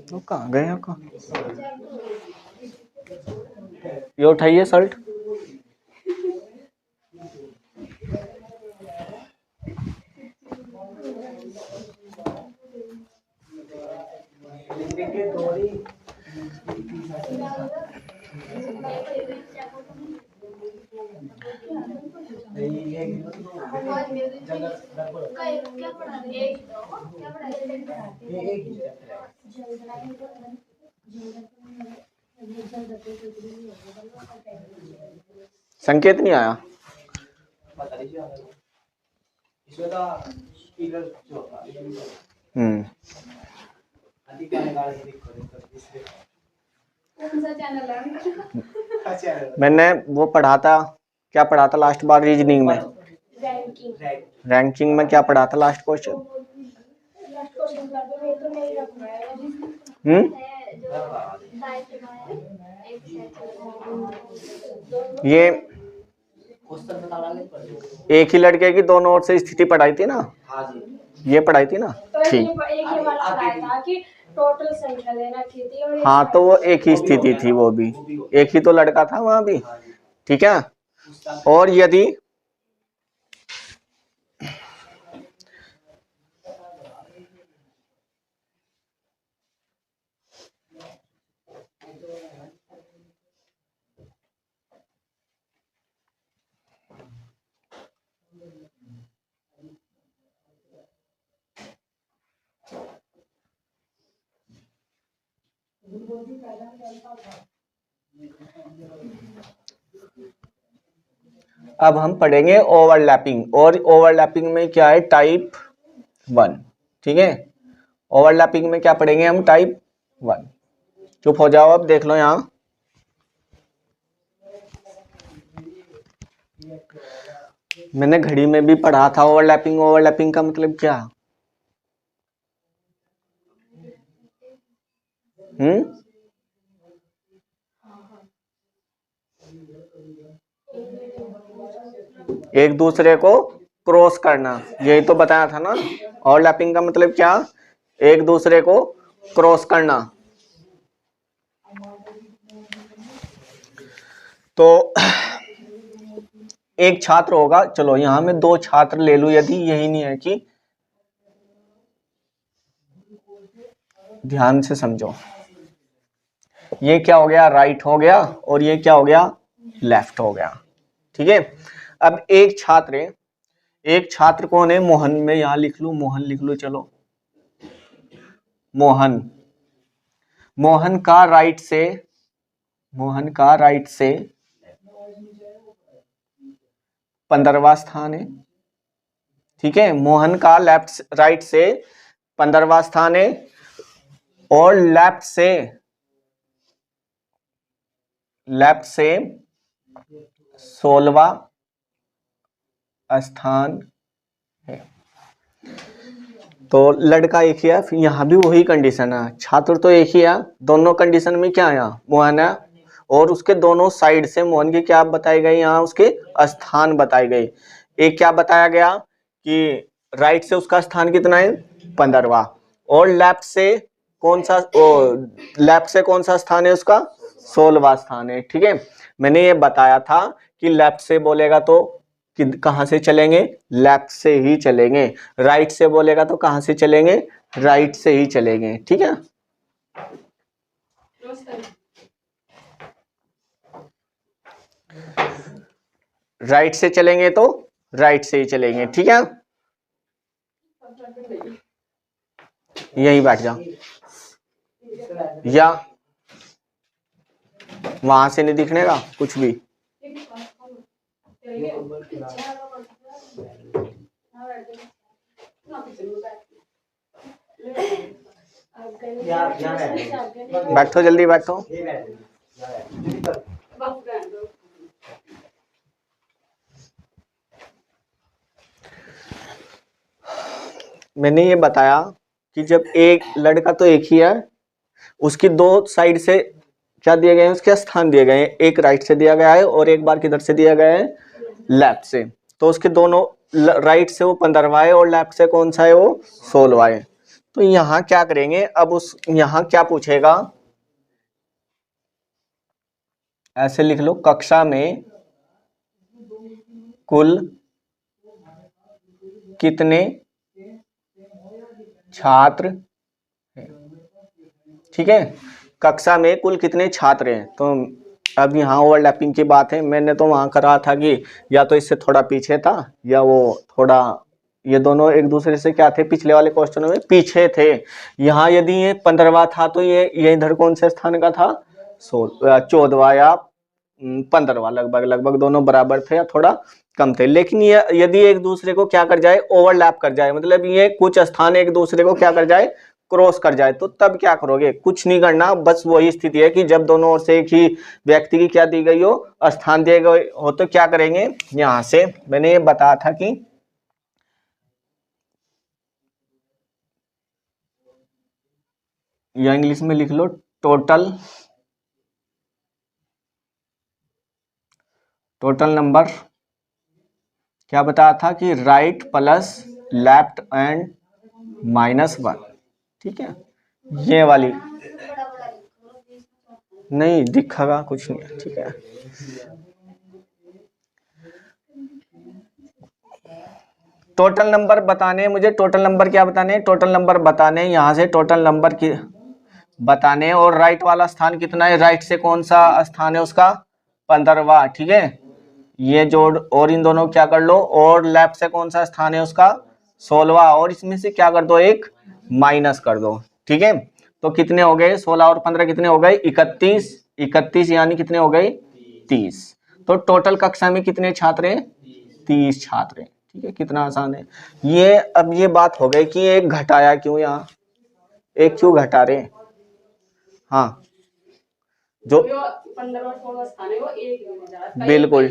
वो कहाँ गए आपका? ये उठाइए शर्ट। संकेत नहीं आया। मैंने वो पढ़ा था, क्या पढ़ा था लास्ट बार रीजनिंग में? रैंकिंग में क्या पढ़ा था लास्ट क्वेश्चन? ये एक ही लड़के की दोनों ओर से स्थिति पढ़ाई थी ना? ये पढ़ाई थी ना? ठीक। टोटल संख्या लेना थी। हाँ, तो वो एक ही स्थिति थी, वो भी एक ही तो लड़का था वहां भी। ठीक है। और यदि अब हम पढ़ेंगे ओवरलैपिंग, और ओवरलैपिंग में क्या है? टाइप 1। ठीक है। ओवरलैपिंग में क्या पढ़ेंगे हम? टाइप 1। चुप हो जाओ, अब देख लो यहां। मैंने घड़ी में भी पढ़ा था ओवरलैपिंग। ओवरलैपिंग का मतलब क्या? एक दूसरे को क्रॉस करना, यही तो बताया था ना। ओवरलैपिंग का मतलब क्या? एक दूसरे को क्रॉस करना। तो एक छात्र होगा, चलो यहां मैं 2 छात्र ले लूं, यदि यही नहीं है कि, ध्यान से समझो, ये क्या हो गया? राइट हो गया, और ये क्या हो गया? लेफ्ट हो गया। ठीक है। अब एक छात्र है, एक छात्र कौन है? मोहन। में यहां लिख लू, मोहन लिख लू। चलो, मोहन। मोहन का राइट से 15वां स्थान है। ठीक है। मोहन का राइट से 15वां स्थान है, और लेफ्ट से 16वां स्थान है। तो लड़का एक ही है, फिर यहां भी वही कंडीशन है। छात्र तो एक ही है, दोनों कंडीशन में क्या है? मोहन है, और उसके दोनों साइड से मोहन की क्या बताई गई? यहाँ उसके स्थान बताए गए। एक क्या बताया गया कि राइट से उसका स्थान कितना है? 15वां। और लेफ्ट से कौन सा स्थान है उसका? 16वां स्थान है। ठीक है। मैंने ये बताया था कि लेफ्ट से बोलेगा तो कहां से चलेंगे? लेफ्ट से ही चलेंगे। राइट से बोलेगा तो कहां से चलेंगे? राइट से ही चलेंगे। ठीक है। राइट से चलेंगे तो राइट से ही चलेंगे। ठीक है। यही बैठ जा, या वहां से नहीं दिखने का कुछ भी। बैठो जल्दी बैठो। मैंने ये बताया कि जब एक लड़का तो एक ही है, उसकी दो साइड से क्या दिए गए हैं, उसके स्थान दिए गए हैं। एक राइट से दिया गया है और एक बार किधर से दिया गया है, लेफ्ट से। तो उसके दोनों राइट से वो 15वां है और लेफ्ट से कौन सा है, वो 16वां है। तो यहाँ क्या करेंगे, अब उस यहाँ क्या पूछेगा, ऐसे लिख लो, कक्षा में कुल कितने छात्र हैं। ठीक है, कक्षा में कुल कितने छात्र हैं। तो अब यहाँ ओवरलैपिंग की बात है, मैंने तो वहां करा था कि या तो इससे थोड़ा पीछे था या वो थोड़ा, ये दोनों एक दूसरे से क्या थे, पिछले वाले क्वेश्चनों में पीछे थे। यहाँ यदि ये 15वां था तो ये इधर कौन से स्थान का था, 14वां या 15वां, लगभग लगभग दोनों बराबर थे या थोड़ा कम थे। लेकिन ये यदि एक दूसरे को क्या कर जाए, ओवरलैप कर जाए, मतलब ये कुछ स्थान एक दूसरे को क्या कर जाए, क्रॉस कर जाए, तो तब क्या करोगे, कुछ नहीं करना। बस वही स्थिति है कि जब दोनों ओर से एक ही व्यक्ति की क्या दी गई हो, स्थान दिए गए हो, तो क्या करेंगे, यहां से मैंने ये बताया था कि या इंग्लिश में लिख लो, टोटल नंबर क्या बताया था कि राइट प्लस लेफ्ट एंड -1। ठीक है, ये वाली नहीं दिखेगा कुछ नहीं है। ठीक है, टोटल नंबर बताने, मुझे टोटल नंबर क्या बताने, टोटल नंबर बताने, यहाँ से टोटल नंबर की बताने। और राइट वाला स्थान कितना है, राइट से कौन सा स्थान है उसका, 15वां। ठीक है, ये जोड़, और इन दोनों क्या कर लो, और लेफ्ट से कौन सा स्थान है उसका, 16वां, और इसमें से क्या कर दो, एक माइनस कर दो। ठीक है, तो कितने हो गए, 16 और 15 कितने हो गए, 31। 31 यानी कितने हो गए, 30। तो टोटल कक्षा में कितने छात्र हैं, 30 छात्र हैं। ठीक है, कितना आसान है ये। अब ये बात हो गई कि एक घटाया क्यों, यहाँ एक क्यों घटा रहे। हाँ, जो 15वां स्थान है वो एक बिल्कुल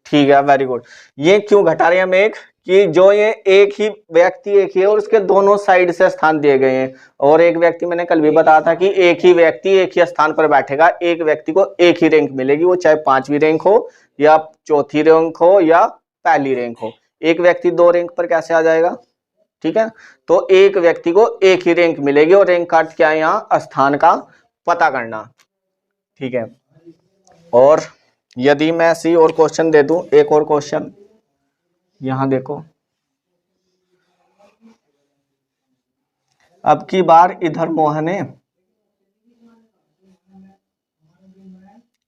ठीक है, वेरी गुड। ये क्यों घटा रहे हैं हम एक, कि जो ये एक ही व्यक्ति एक ही है और उसके दोनों साइड से स्थान दिए गए हैं। और एक व्यक्ति, मैंने कल भी बताया था कि एक ही व्यक्ति एक ही स्थान पर बैठेगा, एक व्यक्ति को एक ही रैंक मिलेगी, वो चाहे 5वीं रैंक हो या 4थी रैंक हो या पहली रैंक हो। एक व्यक्ति 2 रैंक पर कैसे आ जाएगा। ठीक है, तो एक व्यक्ति को एक ही रैंक मिलेगी, और रैंक का अर्थ क्या है, यहाँ स्थान का पता करना। ठीक है, और यदि मैं ऐसी और क्वेश्चन दे दूं, एक और क्वेश्चन यहां देखो, अब की बार इधर मोहन है,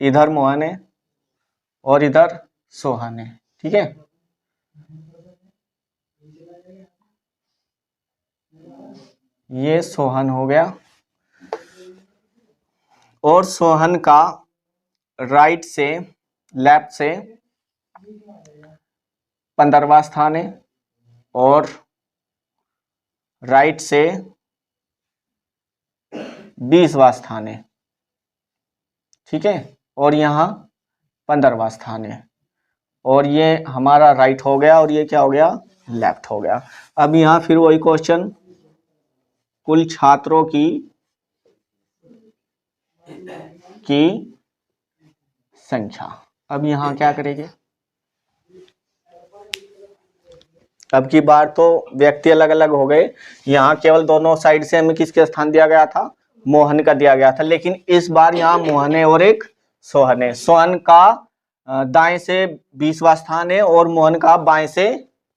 इधर मोहन है और इधर सोहन है। ठीक है, ये सोहन हो गया, और सोहन का राइट से लेफ्ट से 15वां स्थान है और राइट से 20वां स्थान है। ठीक है, और यहाँ 15वां स्थान है, और ये हमारा राइट हो गया और ये क्या हो गया, लेफ्ट हो गया। अब यहाँ फिर वही क्वेश्चन, कुल छात्रों की संख्या। अब यहाँ क्या करेंगे, अब की बार तो व्यक्ति अलग अलग हो गए, यहाँ केवल दोनों साइड से हमें किसके स्थान दिया गया था, मोहन का दिया गया था। लेकिन इस बार यहाँ मोहन है और एक सोहन है। सोहन का दाएं से 20वां स्थान है और मोहन का बाएं से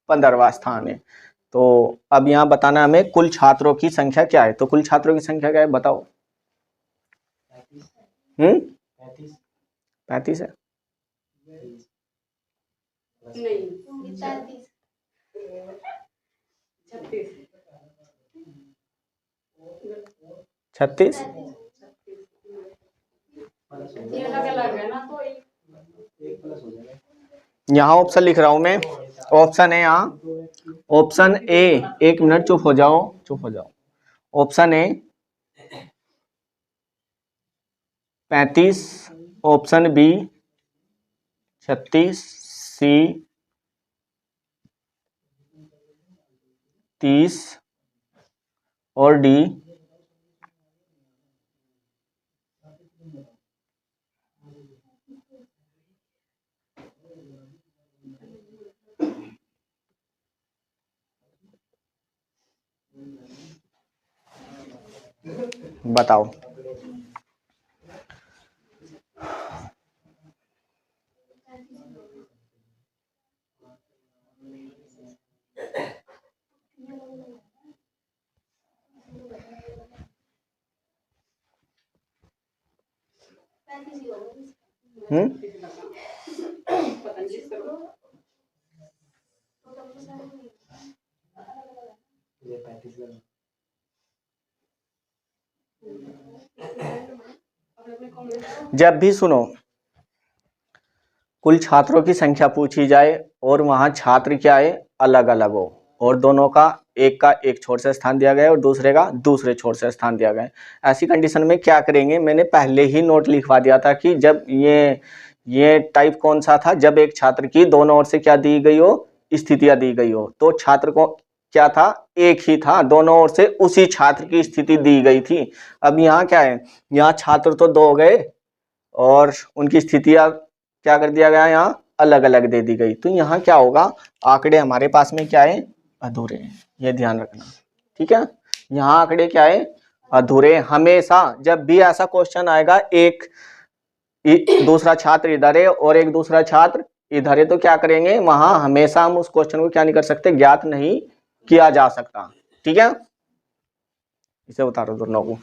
15वां स्थान है। तो अब यहाँ बताना हमें कुल छात्रों की संख्या क्या है। तो कुल छात्रों की संख्या क्या है बताओ। 35 है, नहीं 36। ये अलग है ना, तो यहाँ ऑप्शन लिख रहा हूं मैं, ऑप्शन है यहाँ, ऑप्शन ए, 1 मिनट चुप हो जाओ, चुप हो जाओ। ऑप्शन ए 35, ऑप्शन बी 36, सी 30 और डी 30। बताओ। पता नहीं करो। जब भी सुनो कुल छात्रों की संख्या पूछी जाए और वहां छात्र क्या है अलग अलग हो और दोनों का एक छोर से स्थान दिया गया है और दूसरे का दूसरे छोर से स्थान दिया गया है, ऐसी कंडीशन में क्या करेंगे। मैंने पहले ही नोट लिखवा दिया था कि जब ये टाइप कौन सा था, जब एक छात्र की दोनों ओर से क्या दी गई हो, स्थितियां दी गई हो। तो छात्र को क्या था, एक ही था, दोनों ओर से उसी छात्र की स्थिति दी गई थी। अब यहाँ क्या है, यहाँ छात्र तो दो हो गए और उनकी स्थितियां क्या कर दिया गया, यहाँ अलग अलग दे दी गई। तो यहाँ क्या होगा, आंकड़े हमारे पास में क्या है, अधूरे हैं, ये ध्यान रखना। ठीक है, यहाँ आंकड़े क्या है, अधूरे। हमेशा जब भी ऐसा क्वेश्चन आएगा, एक दूसरा छात्र इधर है और एक दूसरा छात्र इधर है, तो क्या करेंगे, वहां हमेशा हम उस क्वेश्चन को क्या नहीं कर सकते, ज्ञात नहीं किया जा सकता। ठीक है, इसे उतारो दोनों को।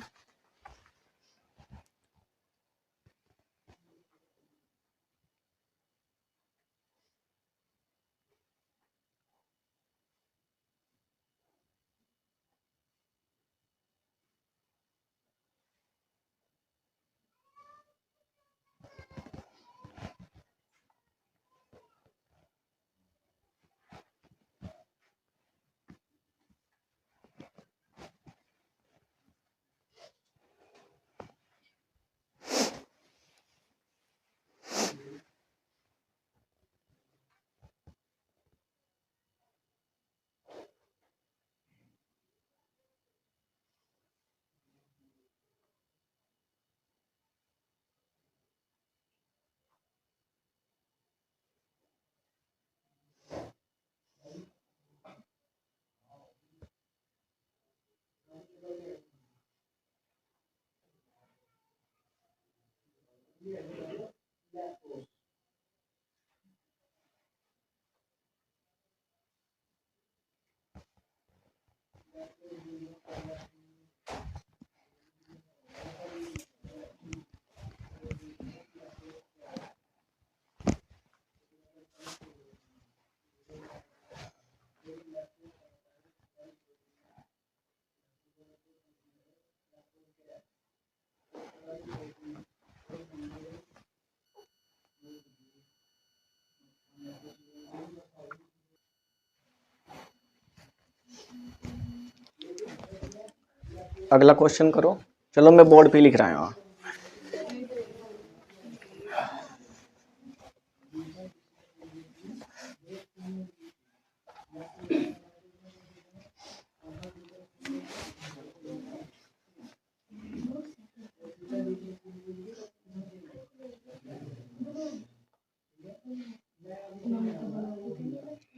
अगला क्वेश्चन करो। चलो मैं बोर्ड पे लिख रहा हूँ।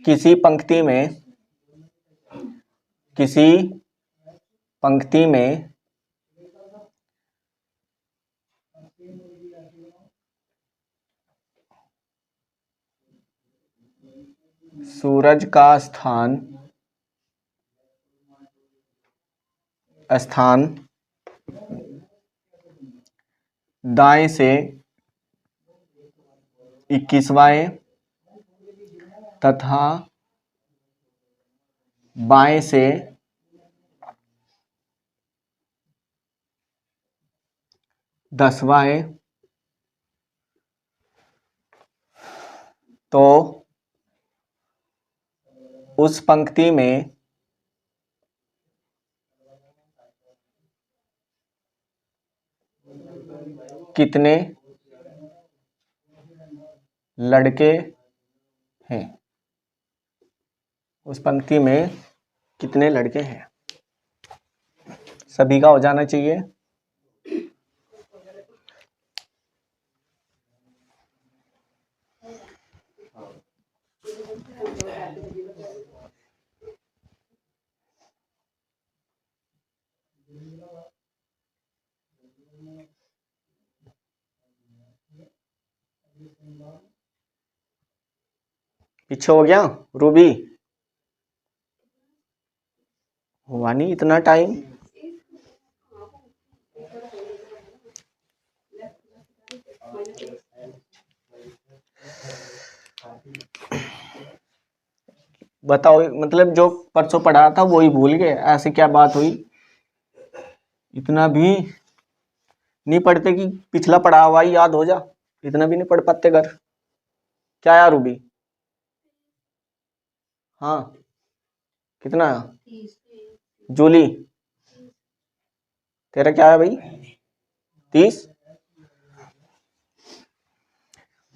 किसी पंक्ति में सूरज का स्थान दाएं से 21वां है तथा बाएं से 10वां है, तो उस पंक्ति में कितने लड़के हैं। उस पंक्ति में कितने लड़के हैं, सभी का हो जाना चाहिए। पीछे हो गया रूबी, हुआ नहीं इतना टाइम। बताओ, मतलब जो परसों पढ़ा था वही भूल गए, ऐसे क्या बात हुई। इतना भी नहीं पढ़ते कि पिछला पढ़ा हुआ ही याद हो जा, इतना भी नहीं पढ़ पाते घर। क्या यार रूबी, हाँ कितना जूली, तेरा क्या है भाई 30।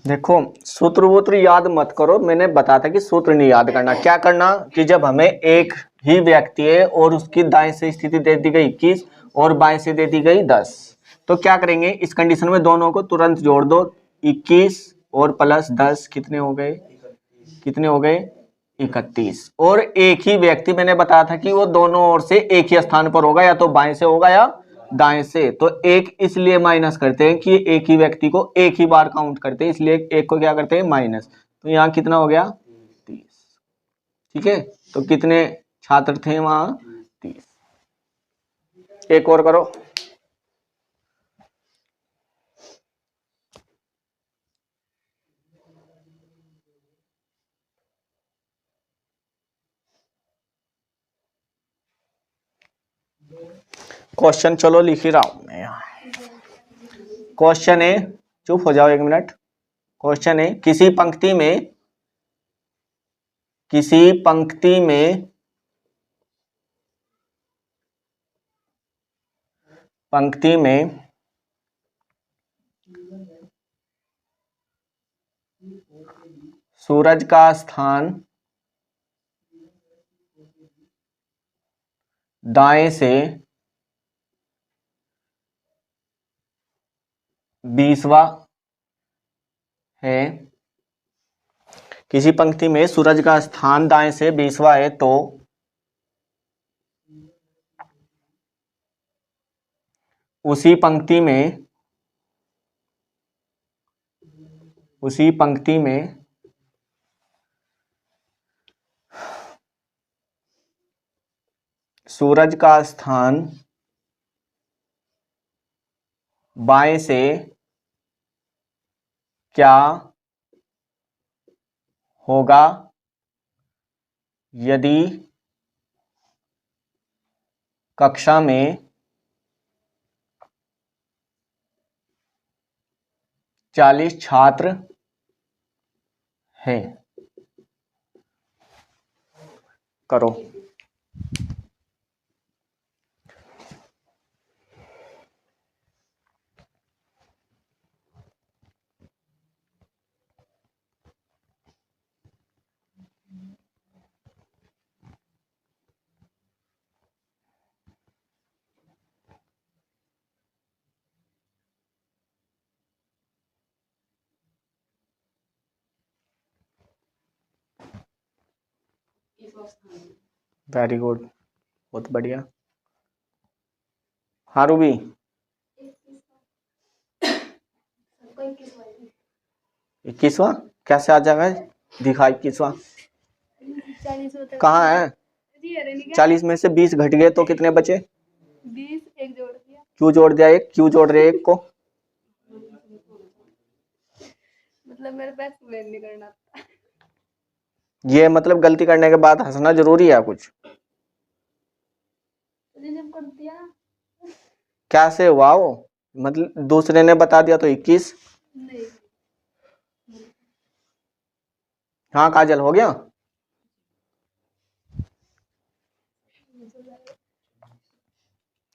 देखो सूत्र वूत्र याद मत करो, मैंने बताया था कि सूत्र नहीं याद करना। क्या करना कि जब हमें एक ही व्यक्ति है और उसकी दाएं से स्थिति दे दी गई 21 और बाएं से दे दी गई 10, तो क्या करेंगे इस कंडीशन में दोनों को तुरंत जोड़ दो। 21 और प्लस 10 कितने हो गए, कितने हो गए 31। और एक ही व्यक्ति मैंने बताया था कि वो दोनों ओर से एक ही स्थान पर होगा, या तो बाएं से होगा या दाएं से। तो एक इसलिए माइनस करते हैं कि एक ही व्यक्ति को एक ही बार काउंट करते हैं, इसलिए एक को क्या करते हैं माइनस। तो यहाँ कितना हो गया 30। ठीक है, तो कितने छात्र थे वहां 30। एक और करो। क्वेश्चन चलो लिख ही रहा हूं मैं यहाँ। क्वेश्चन है, चुप हो जाओ एक मिनट। क्वेश्चन है किसी पंक्ति में सूरज का स्थान दाएं से 20वां है। किसी पंक्ति में सूरज का स्थान दाएं से 20वां है, तो उसी पंक्ति में सूरज का स्थान बाएं से क्या होगा यदि कक्षा में 40 छात्र हैं। करो। वेरी गुड, बहुत बढ़िया। हाँ रूबी, 21वां कैसे आ जाएगा, दिखा 21वां कहाँ है। 40 में से 20 घट गए तो कितने बचे, 20 एक जोड़ दिया। क्यों जोड़ दिया एक, क्यों जोड़ रहे एक को। मतलब मेरे पास एक्सप्लेन नहीं करना था। ये मतलब गलती करने के बाद हंसना जरूरी है कुछ। जब कर दिया कैसे हुआ वो, मतलब दूसरे ने बता दिया तो 21। नहीं, हाँ काजल हो गया।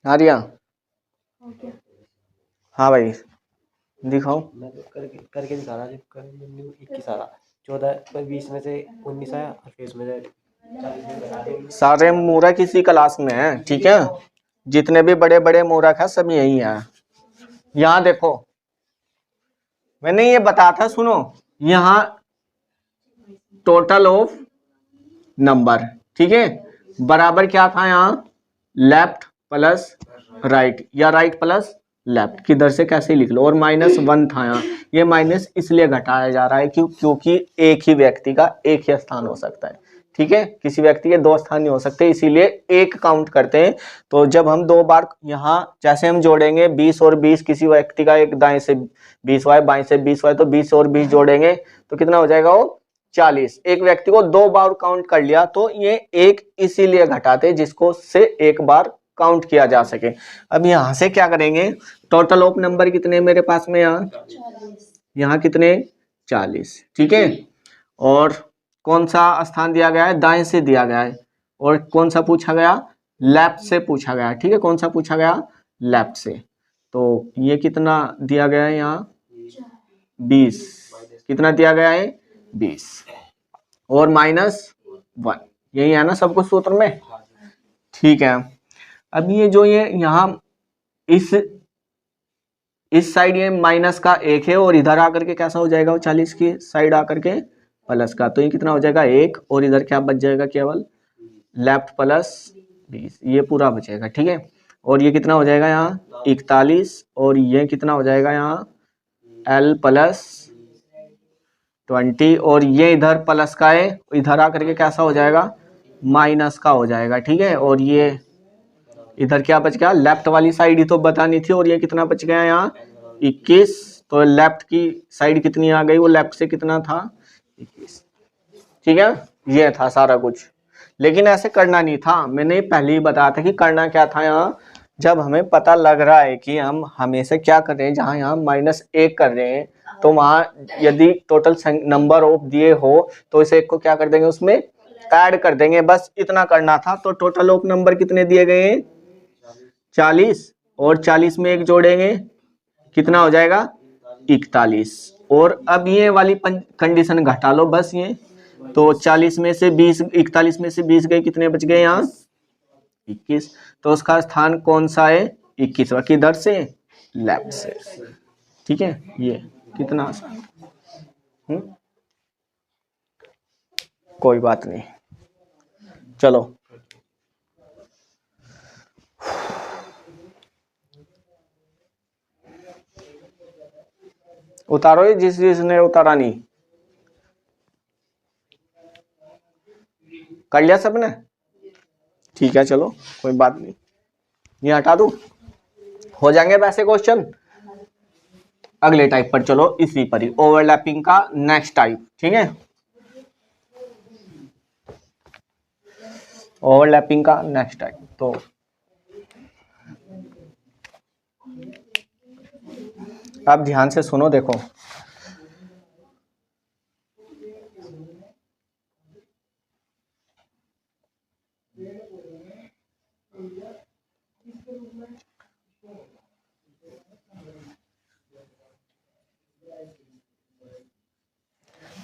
आर्या हो गया। हाँ भाई दिखाओ। मैं तो करके करके दिखा रहा, 21 आ रहा, 14 20 में से 19 आया और फिर उसमें से 40 में घटा दिया। सारे मूर्ख इसी क्लास में है, ठीक है, जितने भी बड़े बड़े मूर्ख है सब यही है। यहाँ देखो मैंने ये बताया था, सुनो, यहाँ टोटल ऑफ नंबर, ठीक है, बराबर क्या था यहाँ, लेफ्ट प्लस राइट या राइट प्लस लेफ्ट, किधर से कैसे लिख लो, और -1 था यहाँ। ये माइनस इसलिए घटाया जा रहा है क्योंकि एक ही व्यक्ति का एक ही स्थान हो सकता है, ठीक है, किसी व्यक्ति के 2 स्थान नहीं हो सकते, इसीलिए एक काउंट करते हैं। तो जब हम 2 बार यहाँ जैसे हम जोड़ेंगे 20 और 20, किसी व्यक्ति का एक दाएं से 20 वाय बाएं से 20 वाय, तो 20 और 20 जोड़ेंगे तो कितना हो जाएगा, वो 40। एक व्यक्ति को 2 बार काउंट कर लिया तो ये एक इसीलिए घटाते जिसको से एक बार काउंट किया जा सके। अब यहां से क्या करेंगे, टोटल ऑफ नंबर कितने मेरे पास में, यहाँ कितने, 40, ठीक है, और कौन सा स्थान दिया गया है, दाएं से दिया गया है, और कौन सा पूछा गया, लेफ्ट से पूछा गया, ठीक है, कौन सा पूछा गया, लेफ्ट से। तो ये कितना दिया गया है यहाँ, 20, कितना दिया गया है, 20 और -1, यही है ना सब कुछ सूत्र में, ठीक है। अब ये जो ये यहाँ इस साइड ये माइनस का 1 है और इधर आकर के कैसा हो जाएगा, वो 40 की साइड आकर के प्लस का, तो ये कितना हो जाएगा 1, और इधर क्या बच जाएगा, केवल लेफ्ट प्लस 20, ये पूरा बचेगा, ठीक है, और ये कितना हो जाएगा यहाँ 41, और ये कितना हो जाएगा यहाँ L प्लस 20, और ये इधर प्लस का है, इधर आकर के कैसा हो जाएगा, माइनस का हो जाएगा, ठीक है, और ये इधर क्या बच गया, लेफ्ट वाली साइड ही तो बतानी थी, और ये कितना बच गया यहाँ 21, तो लेफ्ट की साइड कितनी आ गई, वो लेफ्ट से कितना था 21, ठीक है, ये था सारा कुछ। लेकिन ऐसे करना नहीं था, मैंने पहले ही बताया था कि करना क्या था, यहाँ जब हमें पता लग रहा है कि हम हमेशा क्या कर रहे हैं, जहाँ यहाँ -1 कर रहे हैं, तो वहाँ यदि टोटल नंबर ऑफ दिए हो तो इसे एक को क्या कर देंगे, उसमें ऐड कर देंगे, बस इतना करना था। तो टोटल ऑफ नंबर कितने दिए गए हैं, 40, और 40 में 1 जोड़ेंगे कितना हो जाएगा 41, और अब ये वाली कंडीशन घटा लो बस ये, तो 40 में से 20, 41 में से 20 गए, कितने बच गए यहाँ 21, तो उसका स्थान कौन सा है 21वां, किधर से, लेफ्ट से, ठीक है, ये कितना आसान, कोई बात नहीं, चलो उतारो ये जिसने उतारा नहीं, कर लिया सबने, ठीक है, चलो कोई बात नहीं, ये हटा दूं, हो जाएंगे वैसे क्वेश्चन। अगले टाइप पर चलो, इसी पर ही ओवरलैपिंग का नेक्स्ट टाइप, ठीक है, ओवरलैपिंग का नेक्स्ट टाइप। तो अब ध्यान से सुनो, देखो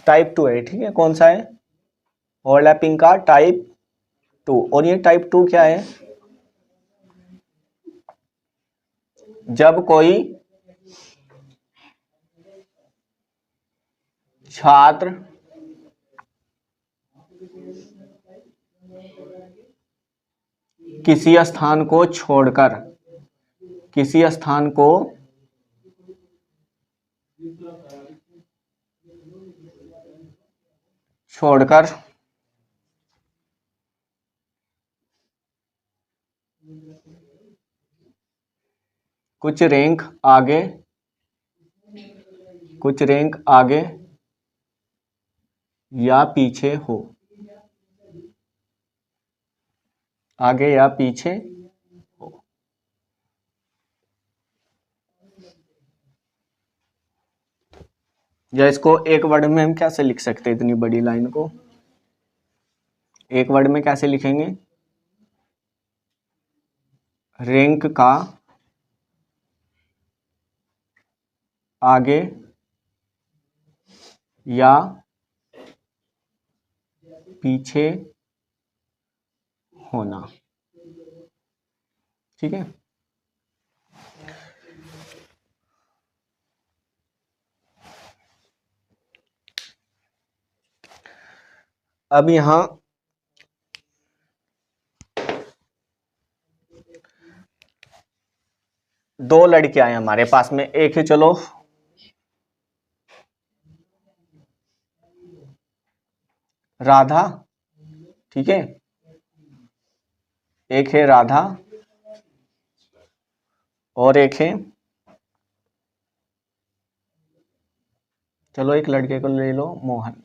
टाइप 2 है, ठीक है, कौन सा है, ओवरलैपिंग का टाइप 2, और ये टाइप 2 क्या है, जब कोई छात्र किसी स्थान को छोड़कर कुछ रैंक आगे या पीछे हो, आगे या पीछे हो, या इसको एक वर्ड में हम कैसे लिख सकते हैं, इतनी बड़ी लाइन को एक वर्ड में कैसे लिखेंगे, रैंक का आगे या पीछे होना। ठीक है, अब यहां दो लड़कियां हैं हमारे पास में, एक है चलो राधा, ठीक है, एक है राधा और एक है, चलो एक लड़के को ले लो मोहन।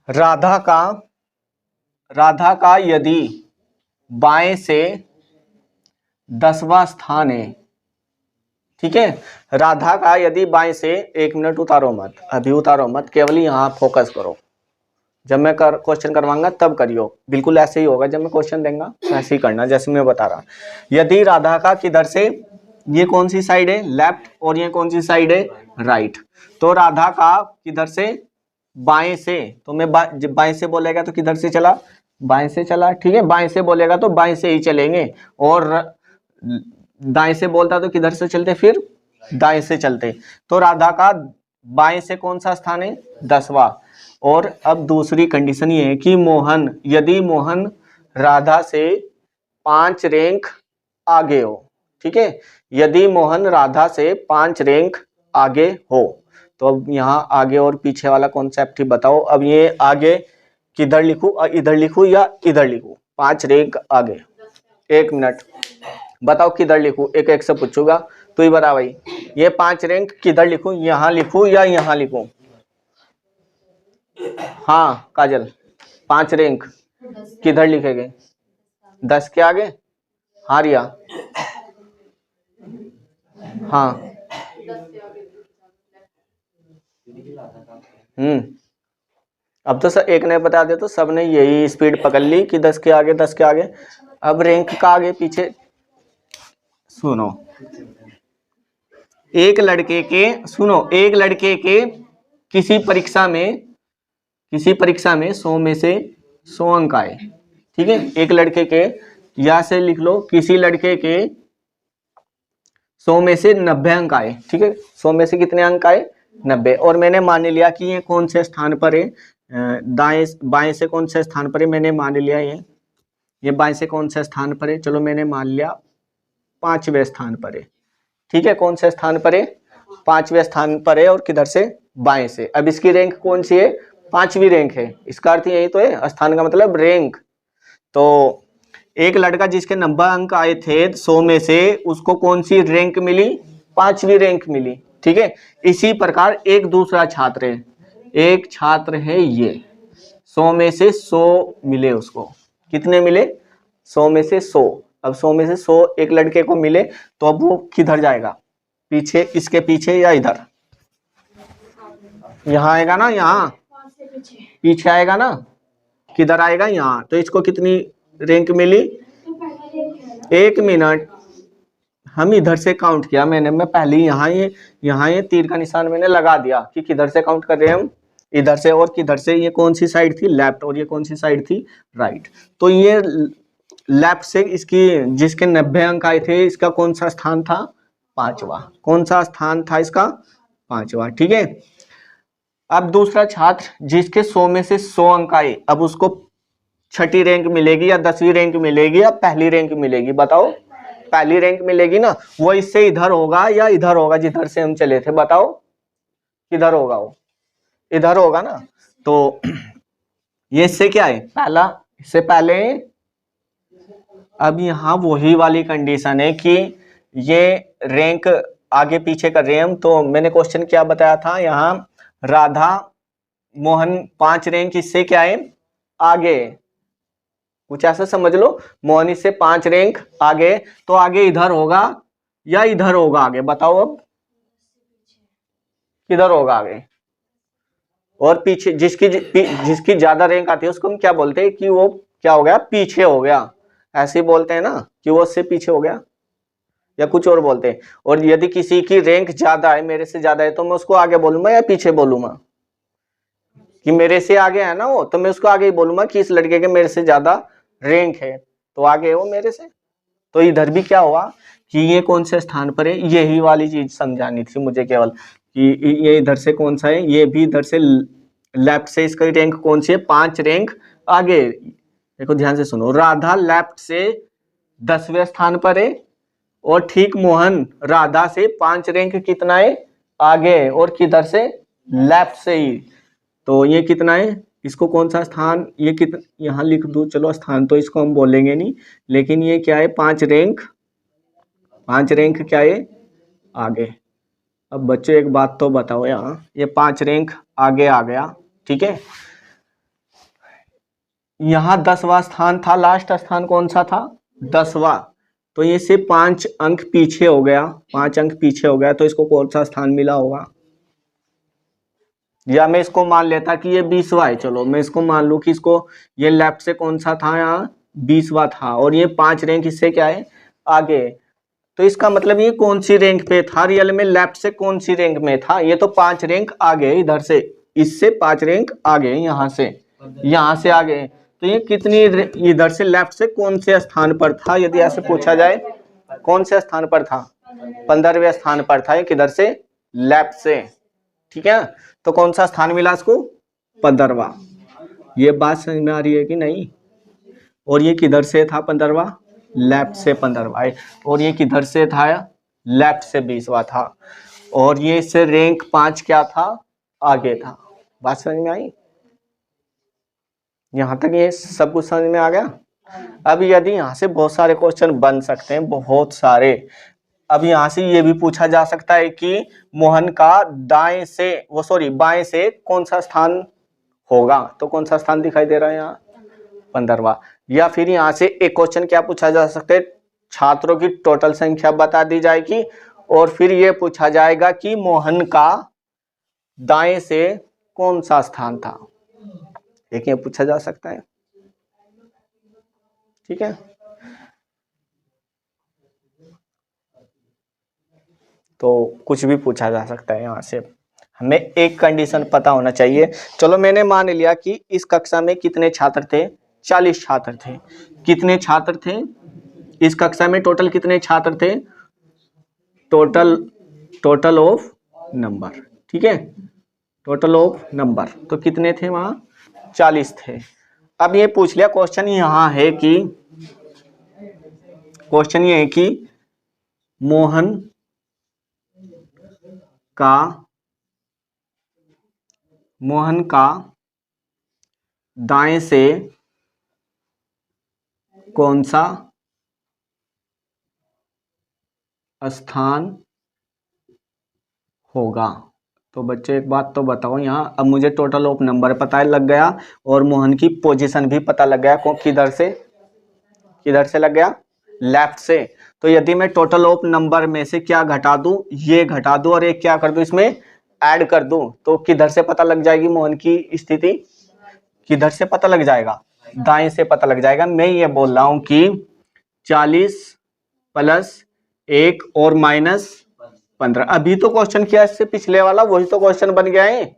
राधा का यदि बाएं से 10वां स्थान है, ठीक है, राधा का यदि बाएं से, 1 मिनट उतारो मत, अभी उतारो मत, केवल यहां फोकस करो। जब मैं क्वेश्चन करवाऊंगा तब करियो, बिल्कुल ऐसे ही होगा, जब मैं क्वेश्चन देंगा ऐसे ही करना जैसे मैं बता रहा। यदि राधा का किधर से, ये कौन सी साइड है, लेफ्ट, और ये कौन सी साइड है, राइट। तो राधा का किधर से, बाएं से, तो मैं बाएं से बोलेगा तो किधर से चला, बाएं से चला, ठीक है, बाएं से बोलेगा तो बाएं से ही चलेंगे, और दाएं से बोलता तो किधर से चलते, फिर दाएं से चलते। तो राधा का बाएं से कौन सा स्थान है, 10वां। और अब दूसरी कंडीशन ये है कि मोहन, यदि मोहन राधा से 5 रैंक आगे हो, ठीक है, यदि मोहन राधा से 5 रैंक आगे हो, तो अब यहाँ आगे और पीछे वाला कॉन्सेप्ट ही बताओ। अब ये आगे किधर लिखूं, इधर लिखूं या इधर लिखूं, 5 रैंक आगे, 1 मिनट बताओ किधर लिखूं, एक एक से पूछूंगा, तू ही बता भाई, ये 5 रैंक किधर लिखूं, यहाँ लिखूं या यहाँ लिखूं। हाँ काजल, 5 रैंक किधर लिखेंगे, 10 के आगे, हाँ रिया, हाँ अब तो सब एक ने बता दिया तो सबने यही स्पीड पकड़ ली कि 10 के आगे, 10 के आगे। अब रैंक का आगे पीछे सुनो, एक लड़के के किसी परीक्षा में 100 में से 100 अंक आए, ठीक है, एक लड़के के, या से लिख लो किसी लड़के के 100 में से 90 अंक आए, ठीक है, 100 में से कितने अंक आए, 90। और मैंने मान लिया कि ये कौन से स्थान पर है, दाएं बाएं से कौन से स्थान पर है, मैंने मान लिया ये बाएं से कौन से स्थान पर है, चलो मैंने मान लिया 5वें स्थान पर है, ठीक है, कौन से स्थान पर है, 5वें स्थान पर है, और किधर से, बाएं से। अब इसकी रैंक कौन सी है, 5वीं रैंक है, इसका अर्थ यही तो है, स्थान का मतलब रैंक। तो एक लड़का जिसके 90 अंक आए थे 100 में से, उसको कौन सी रैंक मिली, 5वीं रैंक मिली, ठीक है। इसी प्रकार एक दूसरा छात्र है, एक छात्र है ये, 100 में से 100 मिले उसको, कितने मिले, 100 में से 100। अब 100 में से 100 एक लड़के को मिले, तो अब वो किधर जाएगा, पीछे, इसके पीछे या इधर, यहाँ आएगा ना, यहाँ पीछे आएगा ना, किधर आएगा, यहाँ। तो इसको कितनी रैंक मिली, 1 मिनट, हम इधर से काउंट किया मैंने, मैं पहले यहाँ ये तीर का निशान मैंने लगा दिया कि किधर से काउंट कर रहे हैं हम, इधर से, और किधर से, ये कौन सी साइड थी, लेफ्ट, और ये कौन सी साइड थी, राइट। तो ये लेफ्ट से इसकी, जिसके 90 अंक आए थे, इसका कौन सा स्थान था, 5वां, कौन सा स्थान था इसका, 5वां, ठीक है। अब दूसरा छात्र जिसके 100 में से 100 अंक आए, अब उसको 6ठी रैंक मिलेगी या 10वीं रैंक मिलेगी या पहली रैंक मिलेगी, बताओ, पहली रैंक मिलेगी ना। वो इससे इधर होगा या इधर होगा, जिधर से हम चले थे, बताओ किधर होगा, वो इधर होगा ना। तो ये इससे क्या है, पहला, इससे पहले। अब यहाँ वही वाली कंडीशन है कि ये रैंक आगे पीछे कर रहे हैं हम। तो मैंने क्वेश्चन क्या बताया था, यहाँ राधा मोहन 5 रैंक इससे क्या है, आगे, कुछ ऐसा समझ लो, मोहन इससे 5 रैंक आगे, तो आगे इधर होगा या इधर होगा आगे, बताओ अब किधर होगा आगे। और पीछे जिसकी ज्यादा रैंक आती है उसको हम क्या बोलते हैं कि वो क्या हो गया, पीछे हो गया, ऐसे ही बोलते हैं ना कि वो उससे पीछे हो गया। या कुछ और बोलते हैं। और यदि किसी की रैंक ज्यादा है, मेरे से ज्यादा है, तो मैं उसको आगे बोलूंगा या पीछे बोलूंगा? कि मेरे से आगे है ना वो, तो मैं उसको आगे ही बोलूंगा कि इस लड़के के मेरे से ज्यादा रैंक है, तो आगे है वो मेरे से। तो इधर भी क्या हुआ कि ये कौन से स्थान पर है, यही वाली चीज समझानी थी मुझे केवल, कि ये इधर से कौन सा है, ये भी इधर से लेफ्ट से इसका रैंक कौन सी है, 5 रैंक आगे। देखो ध्यान से सुनो, राधा लेफ्ट से 10वें स्थान पर है, और ठीक मोहन राधा से 5 रैंक कितना है आगे है, और किधर से, लेफ्ट से ही। तो ये कितना है, इसको कौन सा स्थान, ये कितना यहाँ लिख दूं, चलो स्थान तो इसको हम बोलेंगे नहीं, लेकिन ये क्या है, 5 रैंक क्या है आगे। अब बच्चों एक बात तो बताओ, यहाँ ये 5 रैंक आगे आ गया, ठीक है। यहाँ 10वां स्थान था, लास्ट स्थान कौन सा था, 10वां, तो ये से 5 अंक पीछे हो गया, 5 अंक पीछे हो गया, तो इसको कौन सा स्थान मिला होगा। या मैं इसको मान लेता कि ये 20वां है, चलो मैं इसको मान लूं कि इसको, ये लेफ्ट से कौन सा था यहाँ, 20वां था, और ये 5 रैंक इससे क्या है आगे। तो इसका मतलब ये कौन सी रैंक पे था, रियल में लेफ्ट से कौन सी रैंक में था, ये तो 5 रैंक आगे, इधर से इससे 5 रैंक आगे, यहाँ से आगे। तो ये कितनी, इधर से लेफ्ट से कौन से स्थान पर था, यदि ऐसे पूछा जाए कौन से स्थान पर था, 15वें स्थान पर था, किधर से, लेफ्ट से, ठीक है। तो कौन सा स्थान मिला इसको, 15वां। ये बात समझ में आ रही है कि नहीं। और ये किधर से था 15वां, लेफ्ट से 15वां, और ये किधर से था, लेफ्ट से 20वां था, और ये इससे रैंक 5 क्या था आगे था। बात समझ में आई, यहां तक ये सब कुछ समझ में आ गया। अब यदि यहाँ से बहुत सारे क्वेश्चन बन सकते हैं, बहुत सारे। अब यहाँ से ये भी पूछा जा सकता है कि मोहन का दाएं से, वो सॉरी बाएं से कौन सा स्थान होगा, तो कौन सा स्थान दिखाई दे रहा है यहाँ, 15वां। या फिर यहाँ से एक क्वेश्चन क्या पूछा जा सकता है, छात्रों की टोटल संख्या बता दी जाएगी, और फिर ये पूछा जाएगा कि मोहन का दाएं से कौन सा स्थान था, एक ये पूछा जा सकता है, ठीक है। तो कुछ भी पूछा जा सकता है यहाँ से, हमें एक कंडीशन पता होना चाहिए। चलो मैंने मान लिया कि इस कक्षा में कितने छात्र थे, 40 छात्र थे। कितने छात्र थे इस कक्षा में, टोटल कितने छात्र थे, टोटल ऑफ नंबर, ठीक है, टोटल ऑफ नंबर, तो कितने थे वहां, 40 थे। अब ये पूछ लिया, क्वेश्चन यहाँ है कि, क्वेश्चन ये है कि मोहन का दाएं से कौन सा स्थान होगा। तो बच्चे एक बात तो बताओ, यहाँ अब मुझे टोटल ऑफ नंबर पता लग गया, और मोहन की पोजीशन भी पता लग गया, किधर से लग गया, लेफ्ट से। तो यदि मैं टोटल ऑफ नंबर में से क्या घटा दूं, ये घटा दूं, और एक क्या कर दूं इसमें ऐड कर दूं, तो किधर से पता लग जाएगी मोहन की स्थिति, किधर से पता लग जाएगा, दाएं से पता लग जाएगा। मैं ये बोल रहा हूं कि 40 प्लस 1 और माइनस 15। अभी तो क्वेश्चन किया इससे पिछले वाला, वही तो क्वेश्चन बन गया है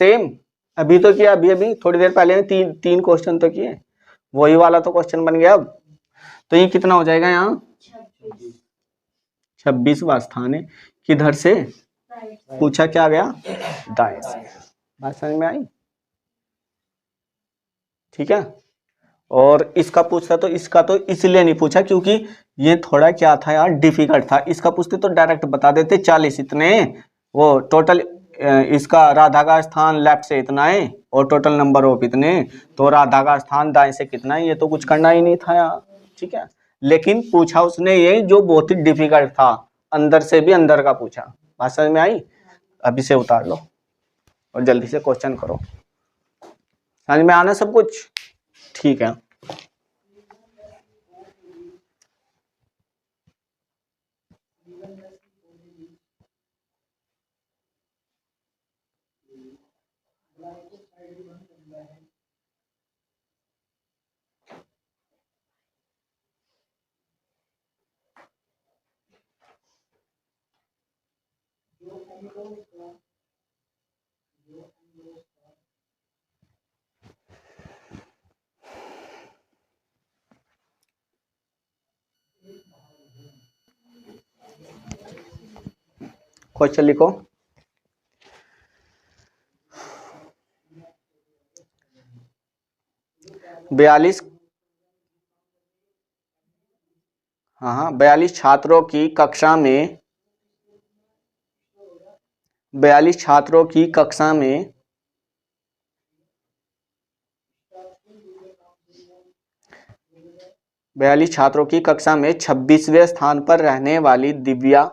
सेम। अभी तो किया, अभी थोड़ी देर पहले ने तीन क्वेश्चन तो किए, वही वाला तो क्वेश्चन बन गया। अब तो ये कितना हो जाएगा, यहाँ 26वां स्थान है, किधर से पूछा, क्या गया, दाएं से। बात समझ में आई, ठीक है। और इसका पूछता तो इसका तो इसलिए नहीं पूछा क्योंकि ये थोड़ा क्या था यार, डिफिकल्ट था। इसका पूछते तो डायरेक्ट बता देते 40 इतने, वो टोटल इसका राधा का स्थान लेफ्ट से इतना है, और टोटल नंबर ऑफ इतने, तो राधा का स्थान दाएं से कितना है, ये तो कुछ करना ही नहीं था यार, ठीक है। लेकिन पूछा उसने ये जो बहुत ही डिफिकल्ट था, अंदर से भी अंदर का पूछा। बात समझ में आई, अभी से उतार लो और जल्दी से क्वेश्चन करो। समझ में आना सब कुछ, ठीक है। क्वेश्चन लिखो। बयालीस 42 छात्रों की कक्षा में 42 छात्रों की कक्षा में 42 छात्रों की कक्षा में 26वें स्थान पर रहने वाली दिव्या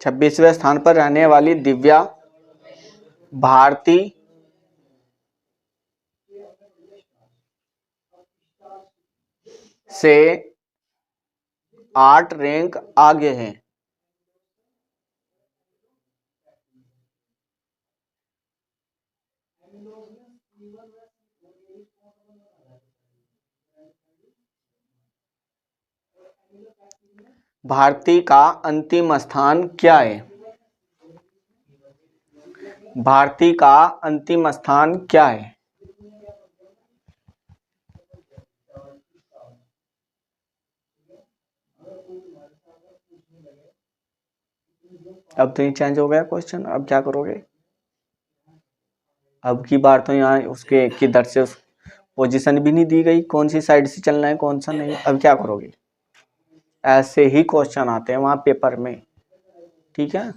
छब्बीसवें स्थान पर रहने वाली दिव्या भारती से 8 रैंक आगे है। भारती का अंतिम स्थान क्या है? भारती का अंतिम स्थान क्या है? अब तो ये चेंज हो गया क्वेश्चन, अब क्या करोगे? अब की बार तो यहाँ उसके किधर से उस पोजीशन भी नहीं दी गई, कौन सी साइड से चलना है कौन सा नहीं। अब क्या करोगे? ऐसे ही क्वेश्चन आते हैं वहां पेपर में, ठीक है।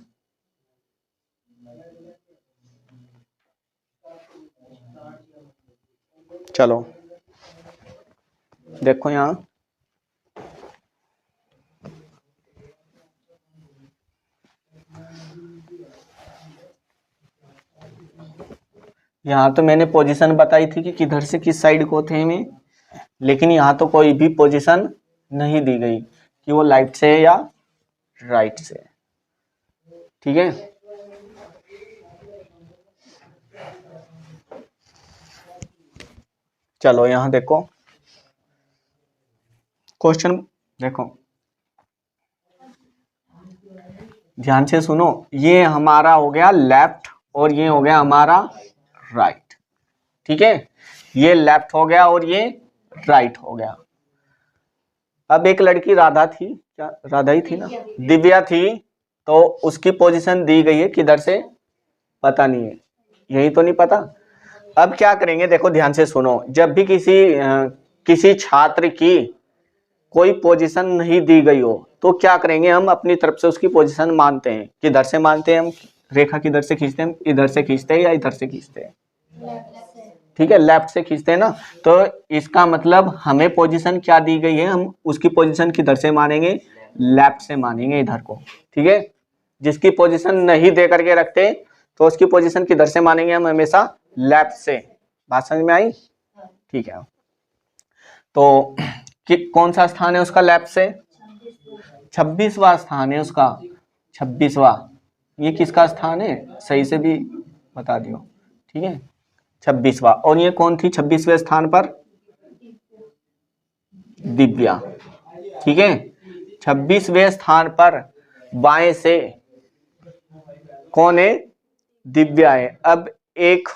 चलो देखो यहाँ तो मैंने पोजीशन बताई थी कि किधर से किस साइड को थे में, लेकिन यहाँ तो कोई भी पोजीशन नहीं दी गई कि वो लेफ्ट से या राइट से, ठीक है। चलो यहाँ देखो क्वेश्चन, देखो ध्यान से सुनो। ये हमारा हो गया लेफ्ट और ये हो गया हमारा राइट, ठीक है। ये लेफ्ट हो गया और ये राइट हो गया। अब एक लड़की राधा थी, क्या राधा ही थी ना, दिव्या थी, तो उसकी पोजीशन दी गई है किधर से पता नहीं है, यही तो नहीं पता। अब क्या करेंगे, देखो ध्यान से सुनो। जब भी किसी छात्र की कोई पोजीशन नहीं दी गई हो तो क्या करेंगे, हम अपनी तरफ से उसकी पोजीशन मानते हैं। किधर से मानते हैं हम? रेखा किधर से खींचते हैं हम? इधर से खींचते हैं या इधर से खींचते हैं? ठीक है, लेफ्ट से खींचते हैं ना। तो इसका मतलब हमें पोजीशन क्या दी गई है, हम उसकी पोजीशन किधर से मानेंगे? लेफ्ट से मानेंगे, इधर को, ठीक है। जिसकी पोजीशन नहीं दे करके रखते तो उसकी पोजीशन किधर से मानेंगे हम? हमेशा लेफ्ट से। बात समझ में आई? ठीक है। तो कौन सा स्थान है उसका लेफ्ट से? 26वां स्थान है उसका, 26वां। ये किसका स्थान है? सही से भी बता दियो, ठीक है, 26वां। और ये कौन थी 26वें स्थान पर? दिव्या, ठीक है। 26वें स्थान पर बाएं से कौन है? दिव्या है। अब एक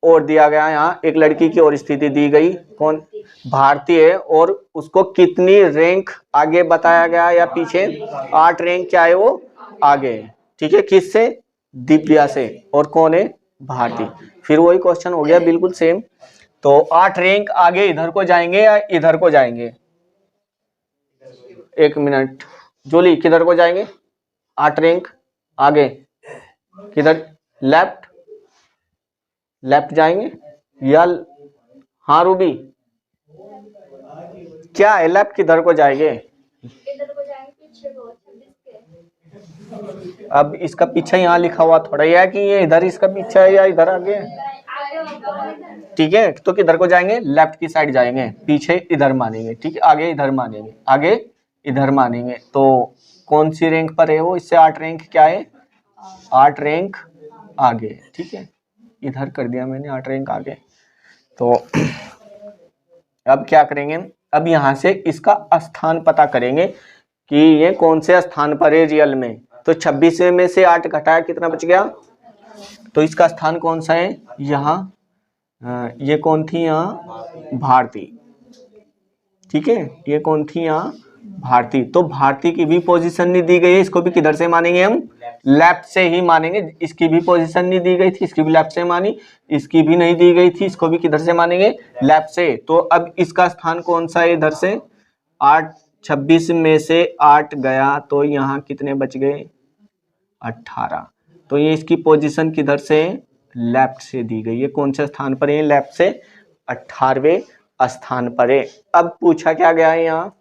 और दिया गया, यहाँ एक लड़की की और स्थिति दी गई, कौन? भारतीय है, और उसको कितनी रैंक आगे बताया गया या पीछे? 8 रैंक क्या है वो आगे, ठीक है। किससे? दिव्या से। और कौन है? भारती। फिर वही क्वेश्चन हो गया बिल्कुल सेम। तो 8 रैंक आगे इधर को जाएंगे या इधर को जाएंगे? एक मिनट जोली, किधर को जाएंगे? 8 रैंक आगे किधर? लेफ्ट, लेफ्ट जाएंगे या? हाँ रूबी, क्या है लेफ्ट किधर को जाएंगे? इधर को जाएंगे, पीछे को 26 के। अब इसका पीछे यहाँ लिखा हुआ थोड़ा ही है कि ये इधर इसका पीछे है या इधर आगे है, आगे होगा इधर। ठीक है। तो किधर को जाएंगे? लेफ्ट की साइड जाएंगे, पीछे इधर मानेंगे, ठीक है। आगे इधर मानेंगे, आगे इधर मानेंगे। तो कौन सी रैंक पर है वो? इससे 8 रैंक क्या है? 8 रैंक आगे, ठीक है। इधर कर दिया मैंने 8 रैंक आगे। तो अब क्या करेंगे, अब यहाँ से इसका स्थान पता करेंगे कि ये कौन से स्थान पर है रियल में। तो 26 में से 8 घटाया कितना बच गया, तो इसका स्थान कौन सा है यहाँ, ये कौन थी यहाँ, भारती। ठीक है, ये कौन थी यहाँ, भारती। तो भारती की भी पोजीशन नहीं दी गई है, इसको भी किधर से मानेंगे हम, लेफ्ट से ही मानेंगे। इसकी भी पोजीशन नहीं दी गई थी, इसकी भी लेफ्ट से मानी, इसकी भी नहीं दी गई थी, इसको भी किधर से मानेंगे, लेफ्ट से। तो अब इसका स्थान कौन सा है इधर से, 8, 26 में से 8 गया तो यहाँ कितने बच गए, 18। तो ये इसकी पोजीशन किधर से, लेफ्ट से दी गई है। कौन से स्थान पर है, लेफ्ट से 18वें स्थान पर है। अब पूछा क्या गया है यहाँ,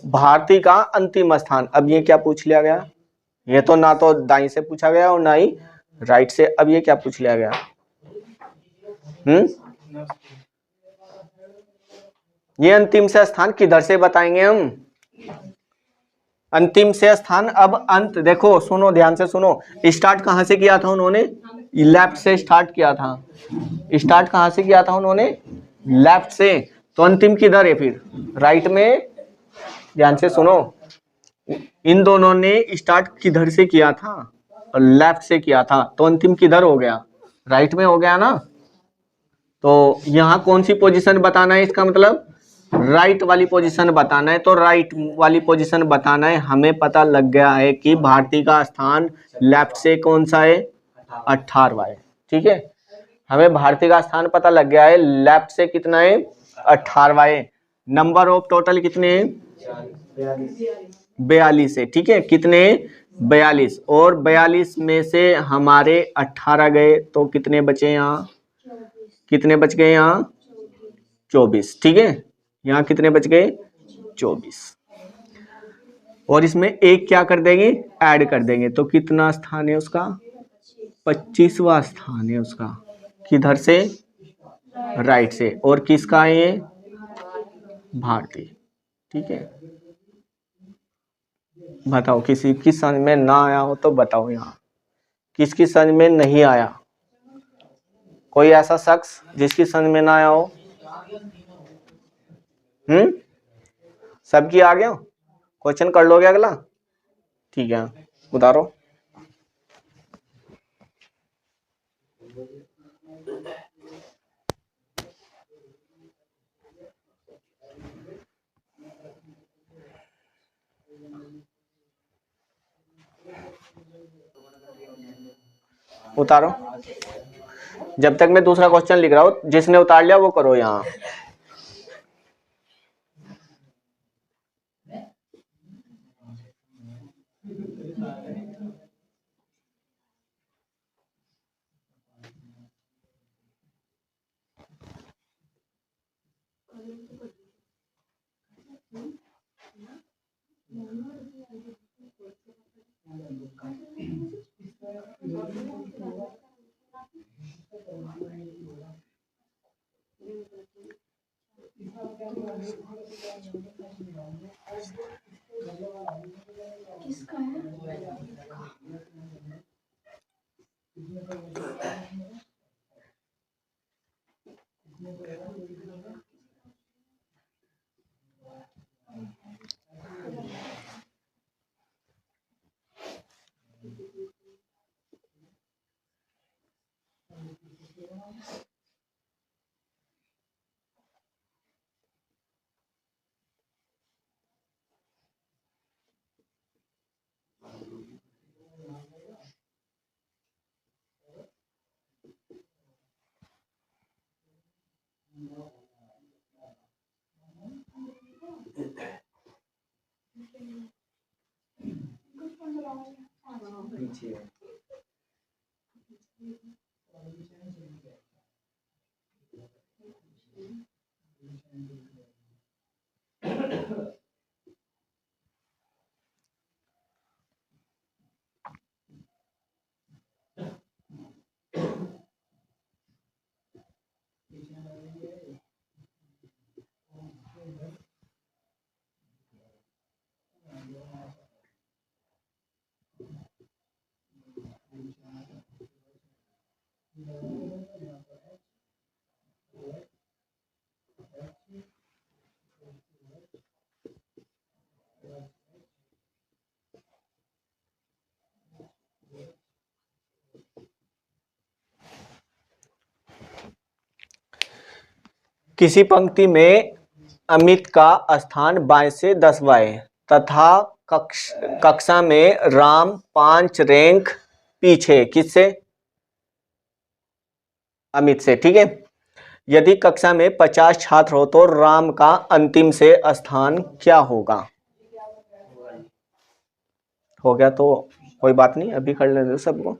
भारती का अंतिम स्थान। अब ये क्या पूछ लिया गया, ये तो ना तो दाई से पूछा गया और ना ही राइट से। अब ये क्या पूछ लिया गया, ये अंतिम से स्थान किधर से बताएंगे हम, अंतिम से स्थान। अब अंत देखो, सुनो ध्यान से सुनो, स्टार्ट कहां से किया था उन्होंने, लेफ्ट से स्टार्ट किया था। स्टार्ट कहां से किया था उन्होंने, लेफ्ट से। तो अंतिम किधर है फिर, राइट में। ध्यान से सुनो, इन दोनों ने स्टार्ट किधर से किया था, और लेफ्ट से किया था। तो अंतिम किधर हो गया, राइट में हो गया ना। तो यहां कौन सी पोजीशन बताना है, इसका मतलब राइट वाली पोजीशन बताना है। तो राइट वाली पोजीशन बताना है, हमें पता लग गया है कि भारती का स्थान लेफ्ट से कौन सा है, 18वां है। ठीक है, हमें भारती का स्थान पता लग गया है, लेफ्ट से कितना है, 18वां है। नंबर ऑफ टोटल कितने हैं, 42 है। ठीक है, कितने, 42। और 42 में से हमारे 18 गए तो कितने बचे यहाँ, कितने बच गए यहाँ, 24। ठीक है, यहाँ कितने बच गए, 24। और इसमें एक क्या कर देंगे, ऐड कर देंगे। तो कितना स्थान है उसका, 25वां स्थान है उसका। किधर से, राइट से। और किसका है ये, भारती। ठीक है, बताओ किसी की समझ में ना आया हो तो बताओ, यहाँ किसकी समझ में नहीं आया, कोई ऐसा शख्स जिसकी समझ में ना आया हो। सबकी आ गया, क्वेश्चन कर लोगे अगला। ठीक है, उतारो। उतारो, जब तक मैं दूसरा क्वेश्चन लिख रहा हूं, जिसने उतार लिया वो करो यहाँ। किसका है? पीछे किसी पंक्ति में अमित का स्थान बाएं से 10वां है तथा कक्षा में राम 5 रैंक पीछे, किससे? अमित से। ठीक है, यदि कक्षा में 50 छात्र हो तो राम का अंतिम से स्थान क्या होगा? हो गया तो कोई बात नहीं, अभी कर लेते सबको।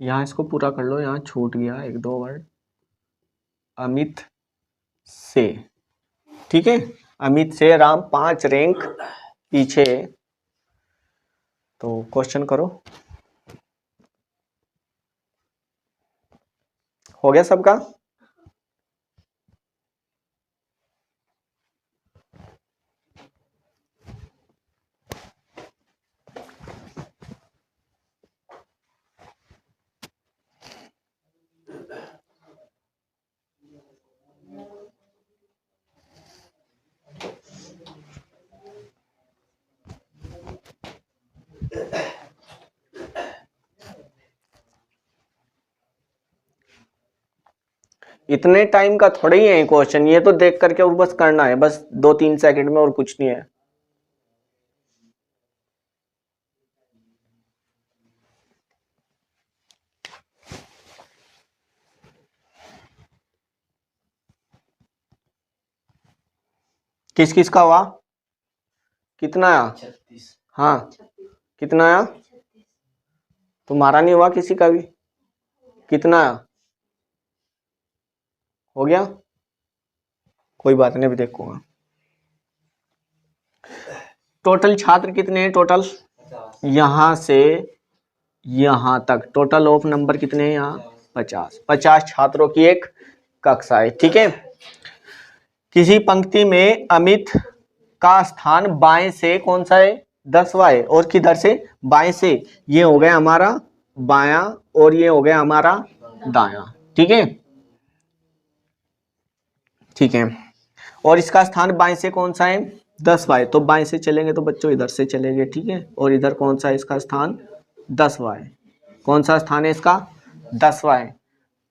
यहाँ इसको पूरा कर लो, यहाँ छूट गया 1-2 वर्ड। अमित से, ठीक है, अमित से राम 5 रैंक पीछे। तो क्वेश्चन करो। हो गया सबका? इतने टाइम का थोड़ा ही है क्वेश्चन, ये तो देख करके और बस करना है, बस 2-3 सेकंड में, और कुछ नहीं है। किस किस का हुआ? कितना आया? 36। हाँ, कितना आया? तुम्हारा नहीं हुआ किसी का भी? कितना आया? हो गया, कोई बात नहीं, अभी देखूंगा। टोटल छात्र कितने हैं? टोटल यहां से यहां तक टोटल ऑफ नंबर कितने हैं? यहाँ 50 छात्रों की एक कक्षा है। ठीक है, किसी पंक्ति में अमित का स्थान बाएं से कौन सा है? 10वां है, और किधर से? बाएं से। ये हो गया हमारा बायां और ये हो गया हमारा दायां। ठीक है, ठीक है, और इसका स्थान बाएं से कौन सा है? 10वां है, तो बाएं से चलेंगे तो बच्चों इधर से चलेंगे। ठीक है, और इधर कौन सा है इसका स्थान? 10वां है। कौन सा स्थान है इसका? 10वां है।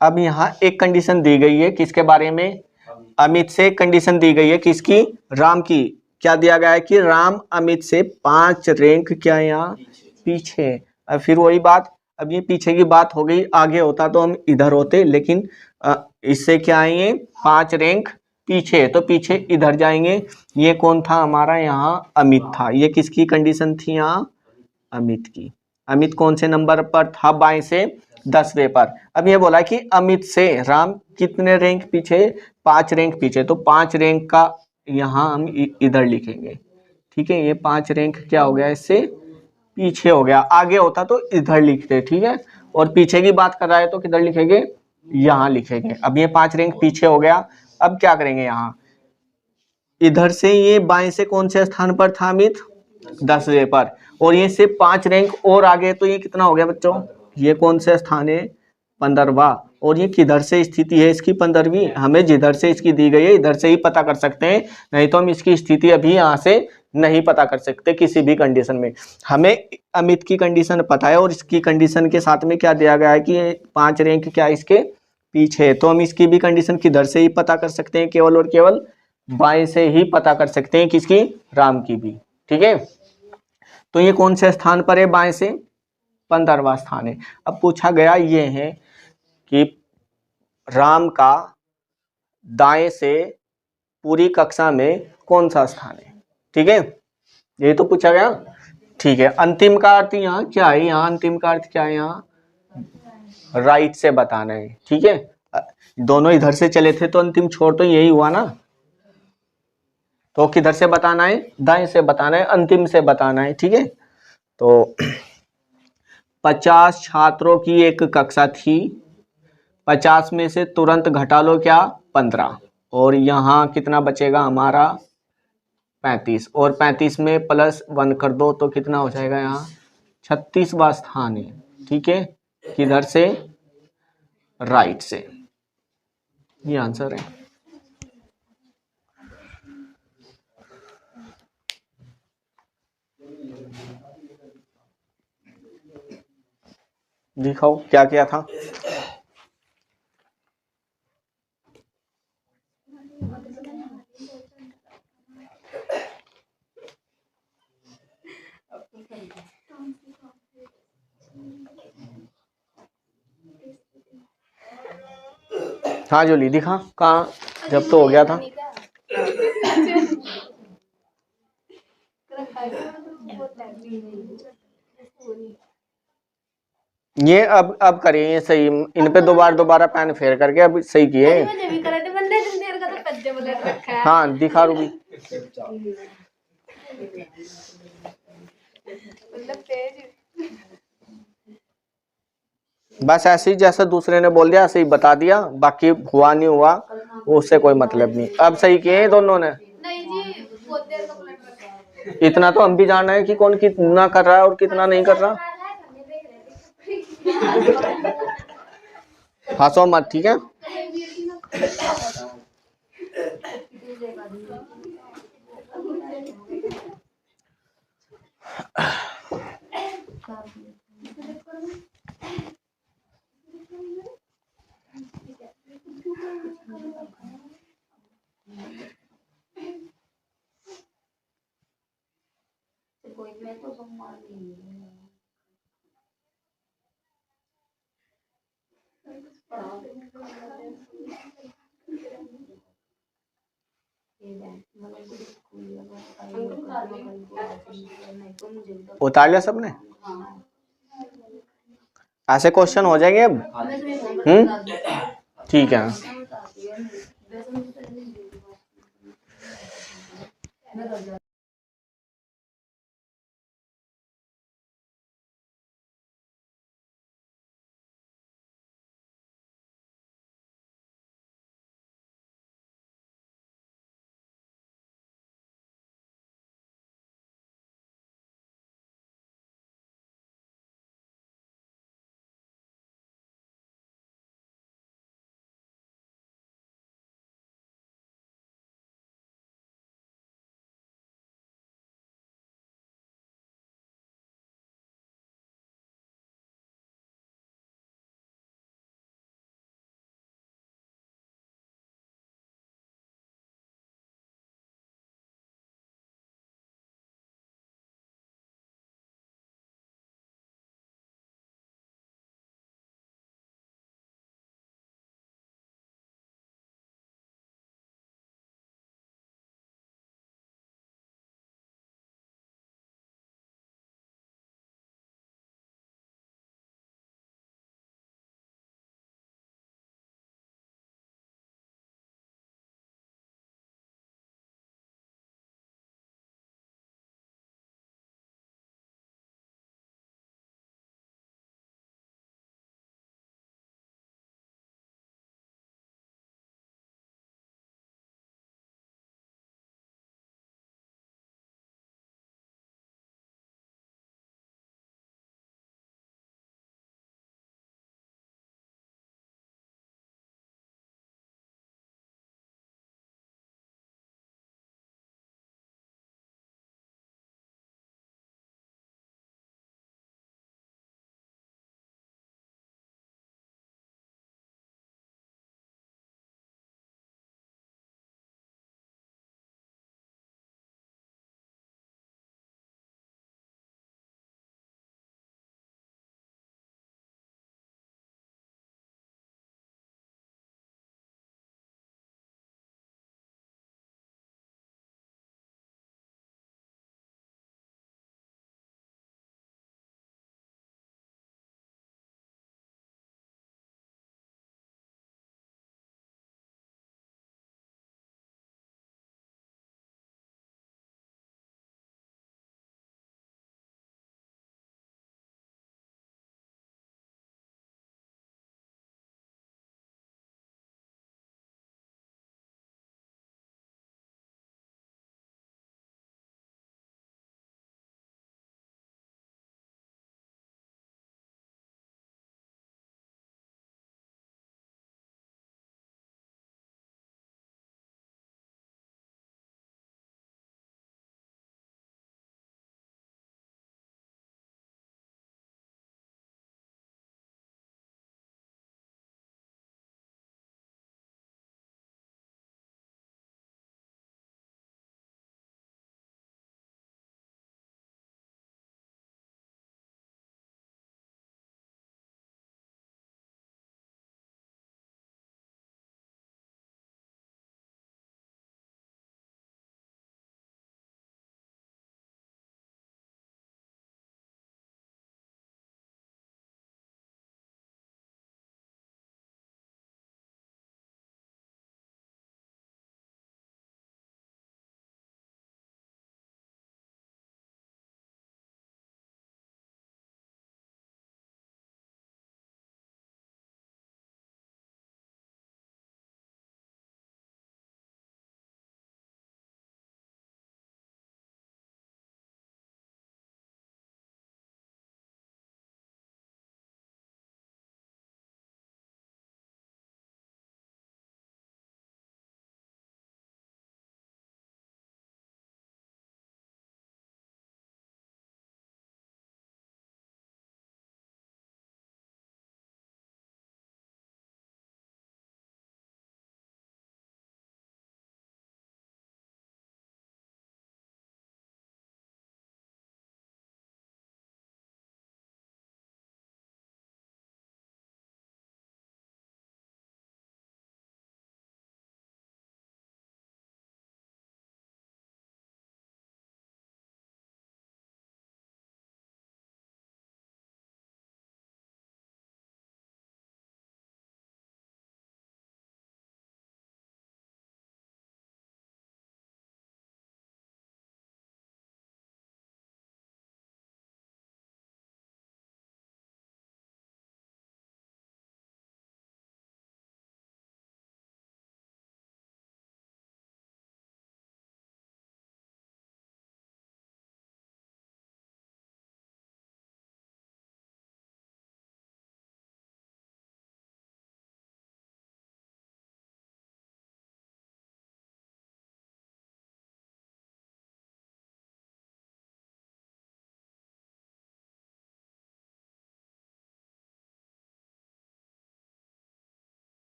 अब यहाँ एक कंडीशन दी गई है, किसके बारे में? अमित से कंडीशन दी गई है, किसकी? राम की। क्या दिया गया है कि राम अमित से 5 रैंक क्या है यहाँ पीछे। अब फिर वही बात, अब ये पीछे की बात हो गई, आगे होता तो हम इधर होते, लेकिन इससे क्या आएंगे? 5 रैंक पीछे, तो पीछे इधर जाएंगे। ये कौन था हमारा? यहाँ अमित था। ये किसकी कंडीशन थी? यहाँ अमित की। अमित कौन से नंबर पर था? बाएं से 10वें पर। अब ये बोला कि अमित से राम कितने रैंक पीछे? 5 रैंक पीछे, तो 5 रैंक का यहाँ हम इधर लिखेंगे। ठीक है, ये 5 रैंक क्या हो गया? इससे पीछे हो गया। आगे होता तो इधर लिखते। ठीक है, और पीछे की बात कर रहा है तो किधर लिखेंगे? यहाँ लिखेंगे। अब ये 5 रैंक पीछे हो गया। अब क्या करेंगे? यहाँ इधर से ये बाएं से कौन से स्थान पर था अमित? 10वें पर, और ये से 5 रैंक और आगे, तो ये कितना हो गया बच्चों? ये कौन से स्थान है? 15वां। और ये किधर से स्थिति है इसकी? 15वीं। हमें जिधर से इसकी दी गई है इधर से ही पता कर सकते हैं, नहीं तो हम इसकी स्थिति अभी यहाँ से नहीं पता कर सकते किसी भी कंडीशन में। हमें अमित की कंडीशन पता है और इसकी कंडीशन के साथ में क्या दिया गया है कि 5 रैंक क्या इसके पीछे, तो हम इसकी भी कंडीशन किधर से ही पता कर सकते हैं? केवल और केवल बाएं से ही पता कर सकते हैं। किसकी? राम की भी। ठीक है, तो ये कौन से स्थान पर है? बाएं से 15वां स्थान है। अब पूछा गया ये है कि राम का दाएं से पूरी कक्षा में कौन सा स्थान है। ठीक है, ये तो पूछा गया। ठीक है, अंतिम का अर्थ यहाँ क्या है? यहाँ अंतिम का अर्थ क्या है? यहाँ राइट से बताना है, ठीक है। दोनों इधर से चले थे तो अंतिम छोर तो यही हुआ ना, तो किधर से बताना है, दाएं से बताना है, अंतिम से बताना है, ठीक है। तो 50 छात्रों की एक कक्षा थी, 50 में से तुरंत घटा लो क्या, 15, और यहाँ कितना बचेगा हमारा 35, और 35 में +1 कर दो तो कितना हो जाएगा यहाँ 36वां स्थान है, ठीक है। किधर से, राइट से, ये आंसर है। दिखाओ क्या किया था। हाँ जोली दिखा, कहाँ, जब तो हो गया था। ये अब करिए ये सही, इन पे दोबारा पेन फेर करके अब सही किए। हाँ दिखा रूबी। बस ऐसे ही जैसे दूसरे ने बोल दिया ऐसे ही बता दिया, बाकी हुआ नहीं हुआ उससे कोई मतलब नहीं। अब सही किए दोनों ने। इतना तो हम भी जान रहे हैं कि कौन कितना कर रहा है और कितना नहीं कर रहा। हंसो मत, ठीक है। उतार लिया सबने, ऐसे क्वेश्चन हो जाएंगे अब। ठीक है।